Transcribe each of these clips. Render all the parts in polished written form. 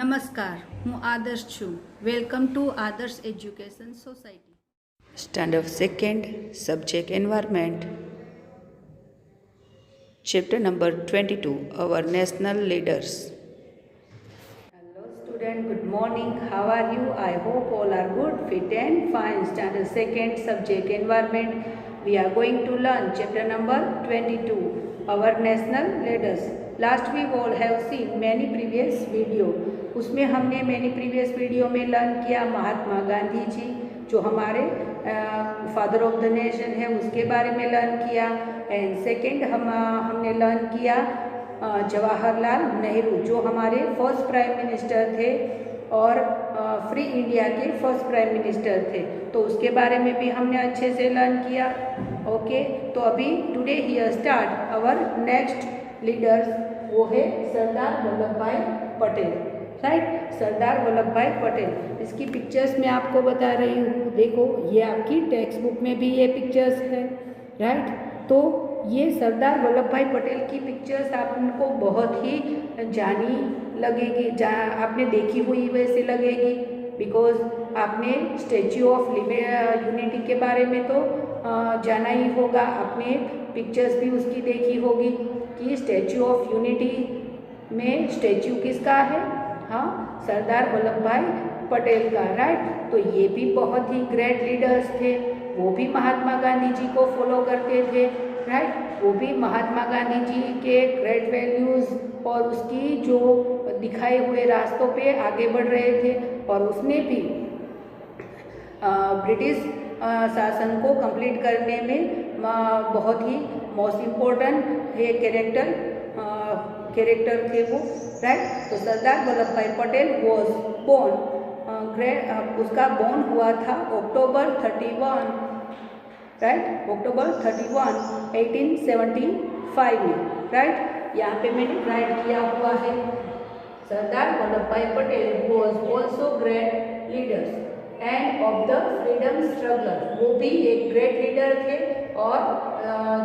નમસ્કાર, હું આદર્શ છું. વેલકમ ટુ આદર્શ education society. Standard 2nd, Subject Environment. Chapter number 22, Our National Leaders. Hello student, good morning. How are you? I hope all are good, fit and fine. Standard 2nd, Subject Environment. We are going to learn chapter number 22, Our National Leaders. Last we all have seen many previous video. उसमें हमने मैंने previous video में learn किया महात्मा गांधी जी जो हमारे father of the nation है उसके बारे में लर्न किया। एंड सेकंड हमने लर्न किया जवाहरलाल नेहरू जो हमारे फर्स्ट प्राइम मिनिस्टर थे और फ्री इंडिया के फर्स्ट प्राइम मिनिस्टर थे, तो उसके बारे में भी हमने अच्छे से लर्न किया। ओके, तो अभी today here start our next leaders, वो है सरदार वल्लभ भाई पटेल। राइट, सरदार वल्लभ भाई पटेल। इसकी पिक्चर्स मैं आपको बता रही हूँ, देखो ये आपकी टेक्स्ट बुक में भी ये पिक्चर्स है। राइट, तो ये सरदार वल्लभ भाई पटेल की पिक्चर्स आपको बहुत ही जानी लगेगी, आपने देखी हुई वैसे लगेगी, बिकॉज आपने स्टैच्यू ऑफ यूनिटी के बारे में तो जाना ही होगा, आपने पिक्चर्स भी उसकी देखी होगी कि स्टैच्यू ऑफ यूनिटी में स्टैच्यू किसका है? हाँ, सरदार वल्लभ भाई पटेल का। राइट, तो ये भी बहुत ही ग्रेट लीडर्स थे, वो भी महात्मा गांधी जी को फॉलो करते थे। राइट, वो भी महात्मा गांधी जी के ग्रेट वैल्यूज़ और उसकी जो दिखाए हुए रास्तों पे आगे बढ़ रहे थे, और उसने भी ब्रिटिश शासन को कंप्लीट करने में बहुत ही मोस्ट इम्पोर्टेंट ये कैरेक्टर थे वो। राइट, तो सरदार वल्लभ भाई पटेल वॉज बोर्न उसका बोर्न हुआ था अक्टूबर 31। राइट, अक्टूबर 31 1875 में। राइट, यहाँ पे मैंने राइट किया हुआ है। Sardar Vallabh Bhai Patel was also great leaders end of the freedom struggler, वो भी एक ग्रेट लीडर थे, और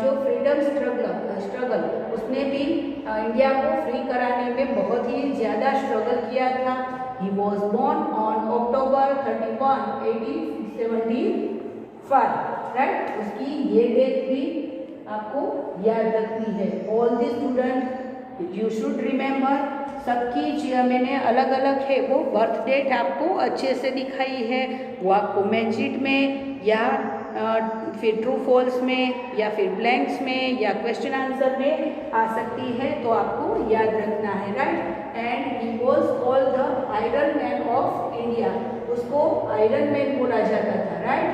जो फ्रीडम स्ट्रगल उसने भी इंडिया को फ्री कराने में बहुत ही ज़्यादा स्ट्रगल किया था। He was born on October 31 1875। Right, उसकी ये डेट भी आपको याद रखनी है। All the student you should remember, सबकी मैंने अलग अलग है वो बर्थ डेट आपको अच्छे से दिखाई है, वो आपको मैचिट में या फिर ट्रू फॉल्स में या फिर ब्लैंक्स में या क्वेश्चन आंसर में आ सकती है, तो आपको याद रखना है। Right, and he was called the iron man of India, उसको आयरन मैन बोला जाता था। राइट,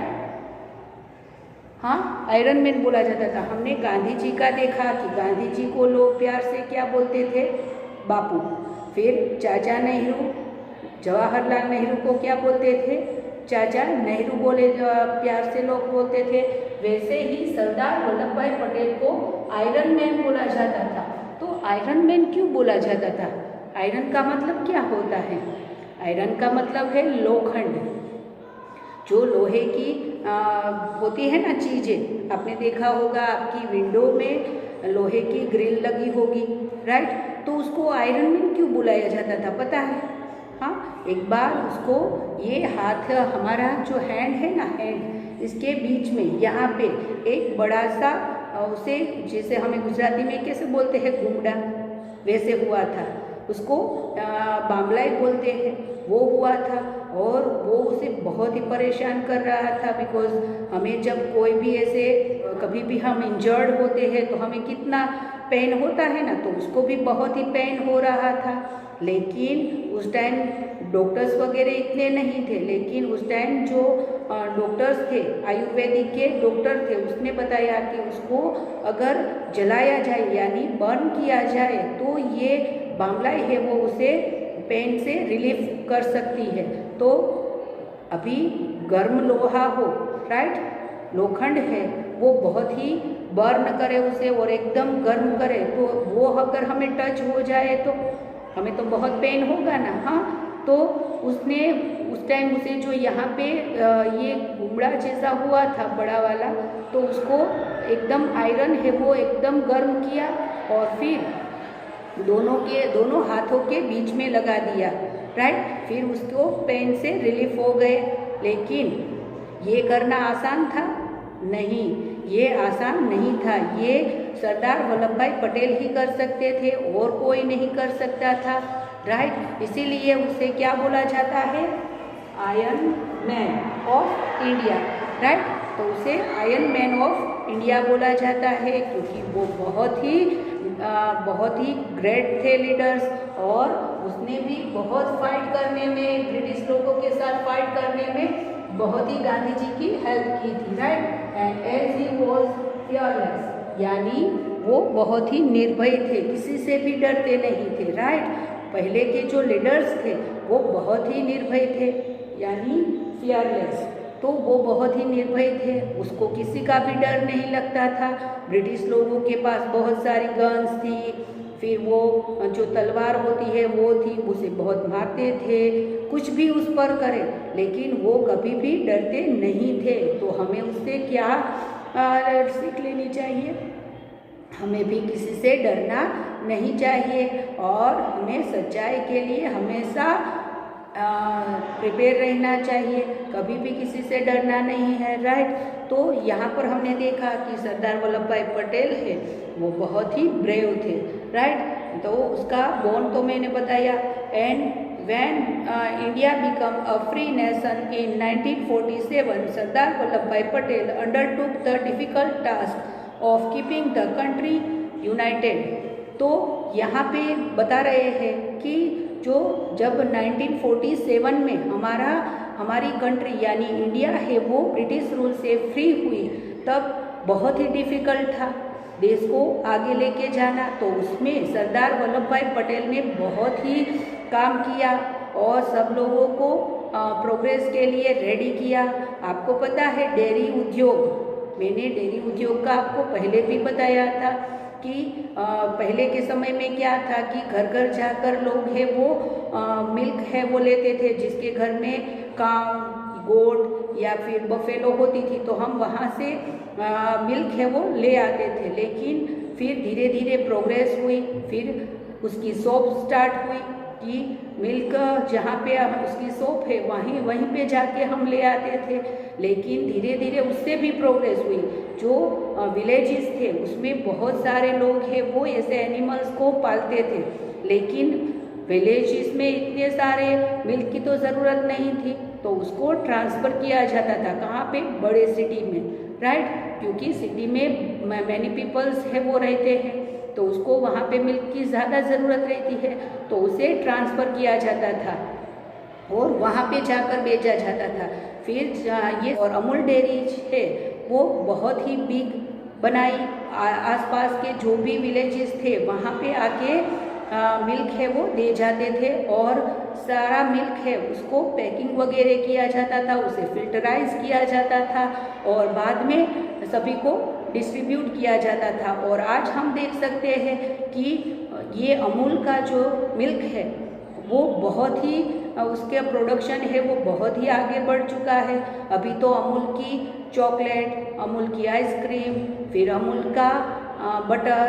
हाँ, आयरन मैन बोला जाता था। हमने गांधी जी का देखा कि गांधी जी को लोग प्यार से क्या बोलते थे? बापू। फिर चाचा नेहरू, जवाहरलाल नेहरू को क्या बोलते थे? चाचा नेहरू बोले, प्यार से लोग बोलते थे। वैसे ही सरदार वल्लभ भाई पटेल को आयरन मैन बोला जाता था। तो आयरन मैन क्यों बोला जाता था? आयरन का मतलब क्या होता है? आयरन का मतलब है लोखंड, जो लोहे की होती है ना चीज़ें, आपने देखा होगा आपकी विंडो में लोहे की ग्रिल लगी होगी। राइट, तो उसको आयरन मैन क्यों बुलाया जाता था पता है? हाँ, एक बार उसको ये हाथ, हमारा जो हैंड है ना, हैंड, इसके बीच में यहाँ पे एक बड़ा सा उसे, जैसे हमें गुजराती में कैसे बोलते हैं गुमड़ा, वैसे हुआ था, उसको बामलाई बोलते हैं, वो हुआ था, और वो उसे बहुत ही परेशान कर रहा था। बिकॉज हमें जब कोई भी ऐसे कभी भी हम इंजर्ड होते हैं तो हमें कितना पेन होता है ना, तो उसको भी बहुत ही पेन हो रहा था। लेकिन उस टाइम डॉक्टर्स वगैरह इतने नहीं थे, लेकिन उस टाइम जो डॉक्टर्स थे, आयुर्वेदिक के डॉक्टर थे, उसने बताया कि उसको अगर जलाया जाए यानी बर्न किया जाए तो ये बामलाई है वो उसे पेन से रिलीफ कर सकती है। तो अभी गर्म लोहा हो, राइट, लोखंड है, वो बहुत ही बर्न करे उसे और एकदम गर्म करे, तो वो अगर हमें टच हो जाए तो हमें तो बहुत पेन होगा ना। हाँ, तो उसने उस टाइम उसे जो यहाँ पे ये घुमड़ा जैसा हुआ था बड़ा वाला, तो उसको एकदम आयरन है वो एकदम गर्म किया, और फिर दोनों हाथों के बीच में लगा दिया, राइट। फिर उसको पेन से रिलीफ हो गए। लेकिन ये करना आसान था? नहीं, ये आसान नहीं था। ये सरदार वल्लभ भाई पटेल ही कर सकते थे और कोई नहीं कर सकता था, राइट। इसीलिए उसे क्या बोला जाता है? Iron man of India, right. तो उसे आयरन मैन ऑफ इंडिया बोला जाता है क्योंकि वो बहुत ही ग्रेट थे लीडर्स, और उसने भी बहुत फाइट करने में, ब्रिटिश लोगों के साथ फाइट करने में बहुत ही गांधी जी की हेल्प की थी, right. And as he was fearless, यानी वो बहुत ही निर्भय थे, किसी से भी डरते नहीं थे, राइट। पहले के जो लीडर्स थे वो बहुत ही निर्भय थे, यानी फियरलेस। तो वो बहुत ही निर्भय थे, उसको किसी का भी डर नहीं लगता था। ब्रिटिश लोगों के पास बहुत सारी गन्स थी, फिर वो जो तलवार होती है वो थी, उसे बहुत मारते थे, कुछ भी उस पर करे, लेकिन वो कभी भी डरते नहीं थे। तो हमें उससे क्या सीख लेनी चाहिए? हमें भी किसी से डरना नहीं चाहिए और हमें सच्चाई के लिए हमेशा प्रिपेयर रहना चाहिए, कभी भी किसी से डरना नहीं है, राइट। तो यहाँ पर हमने देखा कि सरदार वल्लभ भाई पटेल है वो बहुत ही ब्रेव थे, राइट। तो उसका बॉर्न तो मैंने बताया। And when India become a free nation in 1947, Sardar Vallabh Bhai Patel undertook the difficult task of keeping the country United. तो यहाँ पे बता रहे हैं कि जब 1947 में हमारी कंट्री यानी इंडिया है वो ब्रिटिश रूल से फ्री हुई, तब बहुत ही डिफ़िकल्ट था देश को आगे लेके जाना। तो उसमें सरदार वल्लभ भाई पटेल ने बहुत ही काम किया और सब लोगों को प्रोग्रेस के लिए रेडी किया। आपको पता है डेयरी उद्योग, मैंने डेयरी उद्योग का आपको पहले भी बताया था कि पहले के समय में क्या था कि घर घर जाकर लोग है वो मिल्क है वो लेते थे, जिसके घर में काऊ, गोट या फिर बफेलो होती थी तो हम वहाँ से मिल्क है वो ले आते थे। लेकिन फिर धीरे धीरे प्रोग्रेस हुई, फिर उसकी शॉप स्टार्ट हुई कि मिल्क जहाँ पे उसकी शॉप है वहीं पे जाके हम ले आते थे। लेकिन धीरे धीरे उससे भी प्रोग्रेस हुई। जो विलेजेस थे उसमें बहुत सारे लोग हैं वो ऐसे एनिमल्स को पालते थे, लेकिन विलेजेस में इतने सारे मिल्क की तो ज़रूरत नहीं थी, तो उसको ट्रांसफ़र किया जाता था कहाँ पे? बड़े सिटी में, राइट। क्योंकि सिटी में मैनी पीपल्स है वो रहते हैं, तो उसको वहाँ पे मिल्क की ज़्यादा ज़रूरत रहती है, तो उसे ट्रांसफ़र किया जाता था और वहाँ पे जाकर बेचा जाता था। फिर ये और अमूल डेयरी है वो बहुत ही बिग बनाई, आसपास के जो भी विलेजेस थे वहाँ पे आके मिल्क है वो दे जाते थे और सारा मिल्क है उसको पैकिंग वगैरह किया जाता था, उसे फिल्टराइज किया जाता था और बाद में सभी को डिस्ट्रीब्यूट किया जाता था। और आज हम देख सकते हैं कि ये अमूल का जो मिल्क है वो बहुत ही उसके प्रोडक्शन है वो बहुत ही आगे बढ़ चुका है। अभी तो अमूल की चॉकलेट, अमूल की आइसक्रीम, फिर अमूल का बटर,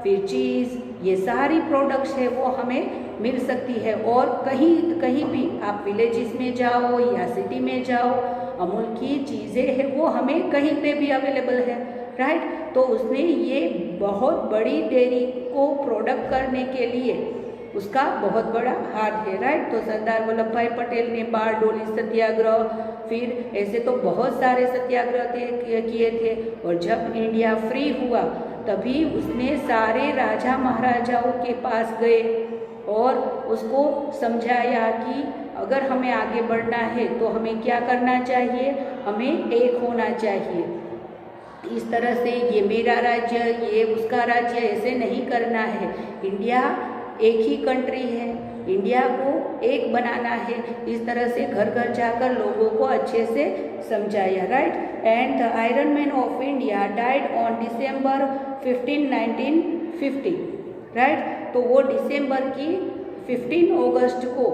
फिर चीज़, ये सारी प्रोडक्ट्स है वो हमें मिल सकती है। और कहीं भी आप विलेजेस में जाओ या सिटी में जाओ, अमूल की चीज़ें हैं वो हमें कहीं पे भी अवेलेबल है, राइट। तो उसने ये बहुत बड़ी डेयरी को प्रोडक्ट करने के लिए उसका बहुत बड़ा हाथ है, राइट। तो सरदार वल्लभ भाई पटेल ने बारडोली सत्याग्रह, फिर ऐसे तो बहुत सारे सत्याग्रह किए थे। और जब इंडिया फ्री हुआ तभी उसने सारे राजा महाराजाओं के पास गए और उसको समझाया कि अगर हमें आगे बढ़ना है तो हमें क्या करना चाहिए, हमें एक होना चाहिए। इस तरह से ये मेरा राज्य, ये उसका राज्य, ऐसे नहीं करना है। इंडिया एक ही कंट्री है, इंडिया को एक बनाना है। इस तरह से घर घर जाकर लोगों को अच्छे से समझाया, right. And the iron man of India died on December 15, 1950, right. तो वो दिसंबर की 15 को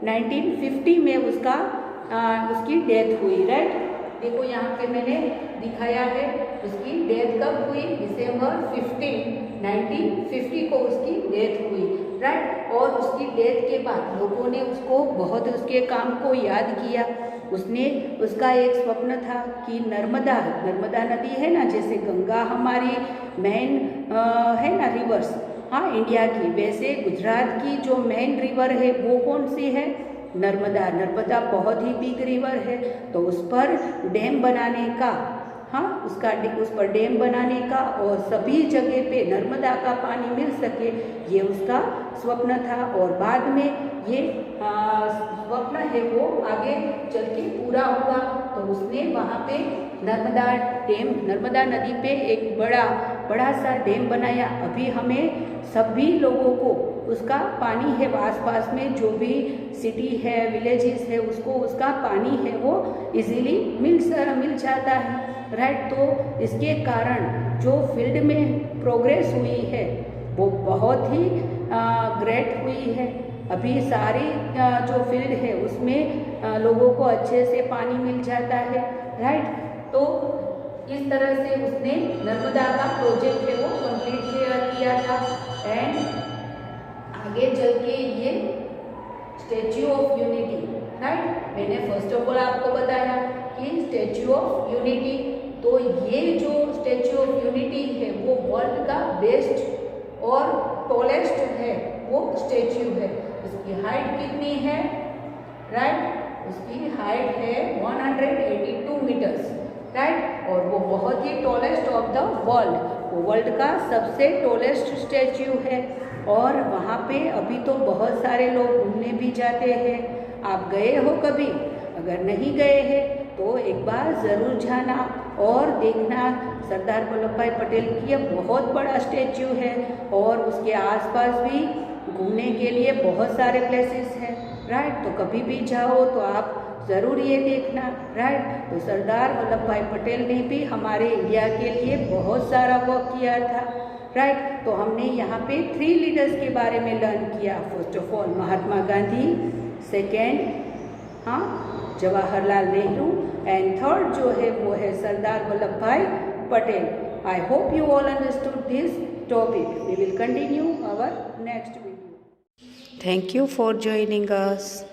1950 में उसकी डेथ हुई, राइट। देखो यहाँ पे मैंने दिखाया है उसकी डेथ कब हुई, दिसंबर 15, 1950 को उसकी डेथ हुई, राइट। और उसकी डेथ के बाद लोगों ने उसको बहुत उसके काम को याद किया। उसका एक स्वप्न था कि नर्मदा नदी है ना, जैसे गंगा हमारी मेन है ना रिवर्स, हाँ इंडिया की, वैसे गुजरात की जो मेन रिवर है वो कौन सी है, नर्मदा बहुत ही बिग रिवर है। तो उस पर डैम बनाने का, हाँ उस पर डैम बनाने का और सभी जगह पे नर्मदा का पानी मिल सके, ये उसका स्वप्न था। और बाद में ये स्वप्न है वो आगे चल के पूरा हुआ। तो उसने वहाँ पे नर्मदा नदी पे एक बड़ा सा डैम बनाया। अभी हमें सभी लोगों को उसका पानी है, आसपास में जो भी सिटी है, विलेजेस है, उसको उसका पानी है वो इजीली मिल जाता है, राइट। तो इसके कारण जो फील्ड में प्रोग्रेस हुई है वो बहुत ही ग्रेट हुई है। अभी सारी जो फील्ड है उसमें लोगों को अच्छे से पानी मिल जाता है, राइट। तो इस तरह से उसने नर्मदा का प्रोजेक्ट है वो कंप्लीट किया था। एंड आगे चल के ये स्टैच्यू ऑफ यूनिटी, राइट, मैंने फर्स्ट ऑफ ऑल आपको बताया कि स्टैच्यू ऑफ यूनिटी, तो ये जो स्टैच्यू ऑफ यूनिटी है वो वर्ल्ड का बेस्ट और टॉलेस्ट है वो स्टैच्यू है। उसकी हाइट कितनी है, राइट, उसकी हाइट है 182 मीटर्स, राइट। और वो बहुत ही टॉलेस्ट ऑफ द वर्ल्ड, वो वर्ल्ड का सबसे टॉलेस्ट स्टैच्यू है। और वहाँ पे अभी तो बहुत सारे लोग घूमने भी जाते हैं। आप गए हो कभी? अगर नहीं गए हैं तो एक बार ज़रूर जाना और देखना। सरदार वल्लभ भाई पटेल की बहुत बड़ा स्टैच्यू है और उसके आसपास भी घूमने के लिए बहुत सारे प्लेसेस हैं, राइट। तो कभी भी जाओ तो आप ज़रूर ये देखना, राइट। तो सरदार वल्लभ भाई पटेल ने भी हमारे इंडिया के लिए बहुत सारा वर्क किया था, राइट। तो हमने यहाँ पे 3 लीडर्स के बारे में लर्न किया। First of all Mahatma Gandhi, second Jawaharlal Nehru, and third जो है वो है Sardar Vallabh Bhai Patel. I hope you all understood this topic. We will continue our next video. Thank you for joining us.